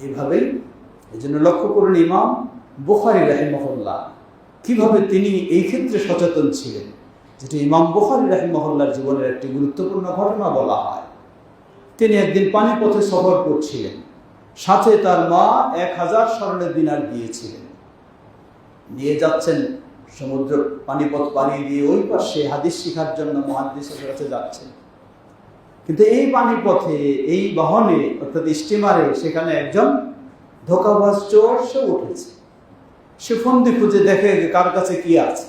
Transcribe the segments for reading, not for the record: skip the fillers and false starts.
এইভাবেই এই জন্য লক্ষ্য করুন ইমাম বুখারী রাহিমাহুল্লাহ কিভাবে তিনি এই ক্ষেত্রে সচেতন ছিলেন, যেটা ইমাম বুখারী রাহিমাহুল্লাহর জীবনের একটি গুরুত্বপূর্ণ ঘটনা বলা হয়। তিনি একদিন পানিপথে সফর করছিলেন, সাথে তার মা 1000 স্বর্ণের দিনার দিয়েছিলেন। নিয়ে যাচ্ছেন সমুদ্র পানিপথ পাড়ি দিয়ে ওই পাশে হাদিস শিখার জন্য মুহাদ্দিসের কাছে যাচ্ছেন। কিন্তু এই পানিপথে এই বহনে অর্থাৎ স্টিমারে সেখানে একজন ধোঁকাবাজ চোর সে উঠেছে। সে ফন্দি খুঁজে দেখে কার কাছে কি আছে,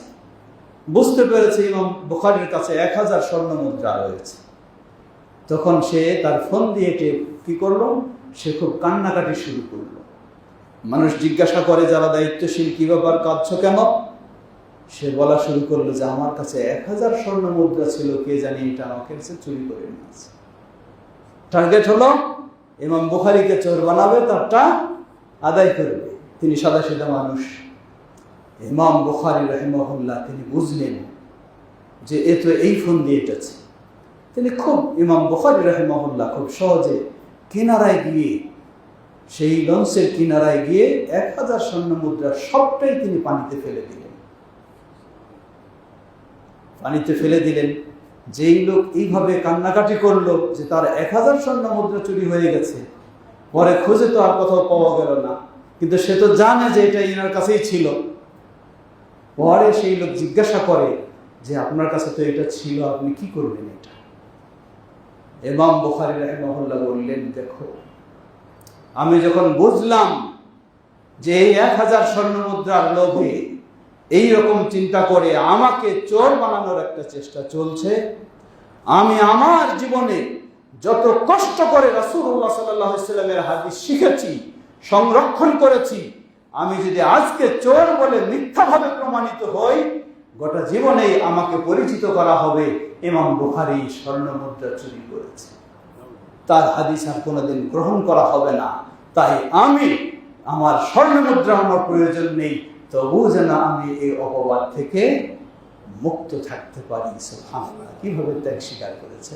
বুঝতে পেরেছে ইমাম বুখারীর কাছে 1000 স্বর্ণ মুদ্রা রয়েছে। তখন সে তার ফোন দিয়ে কি করলো, সে খুব কান্নাকাটি শুরু করলো। মানুষ জিজ্ঞাসা করে যারা দায়িত্বশীল, কি ব্যাপার, কাঁদছো কেন? সে বলা শুরু করলো যে আমার কাছে 1000 স্বর্ণ মুদ্রা ছিল, কে জানি এটা আমাকে চুরি করে নিয়েছে। টার্গেট হলো ইমাম বুখারীকে চোর বানাবে, তারটা আদায় করবে। তিনি সাদাসিধা মানুষ। ইমাম বুখারী রাহিমাহুল্লাহ তিনি বুঝলেন যে এ তো এই ফোন দিয়ে এটেছে। তিনি ইমাম বুখারী রাহিমাহুল্লাহ খুব সহজে কিনারায় গিয়ে, সেই লঞ্চের কিনারায় গিয়ে 1000 স্বর্ণ মুদ্রা সবটাই তিনি পানিতে ফেলে দিলেন। পানিতে ফেলে দিলেন। যেই লোক এইভাবে কান্নাকাটি করলো যে তার 1000 স্বর্ণ মুদ্রা চুরি হয়ে গেছে, পরে খুঁজে তো আর কোথাও পাওয়া গেল না, কিন্তু সে তো জানে যে এটা এনার কাছেই ছিল। পরে সেই লোক জিজ্ঞাসা করে যে আপনার কাছে তো এটা ছিল, আপনি কি করবেন এটা? ইমাম বুখারী রাহিমাহুল্লাহ বললেন, দেখো আমি যখন বুঝলাম যে এই 1000 স্বর্ণ মুদ্রার লোভে এইরকম চিন্তা করে আমাকে চোর বানানোর একটা চেষ্টা চলছে, আমি আমার জীবনে যত কষ্ট করে রাসূলুল্লাহ সাল্লাল্লাহু আলাইহি ওয়াসাল্লামের হাদিস শিখেছি, সংরক্ষণ করেছি, আমি যদি আজকে চোর বলে মিথ্যাভাবে প্রমাণিত হই, গোটা জীবনেই আমাকে পরিচিত করা হবে ইমাম বুখারী স্বর্ণ মুদ্রা চুরি করেছে, তার হাদিস আর কোনোদিন গ্রহণ করা হবে না। তাই আমি আমার স্বর্ণ মুদ্রা আমার প্রয়োজন নেই, তবু যেন আমি এই অপবাদ থেকে মুক্ত থাকতে পারি। সুবহানাল্লাহ, কিভাবে ত্যাগ স্বীকার করেছে।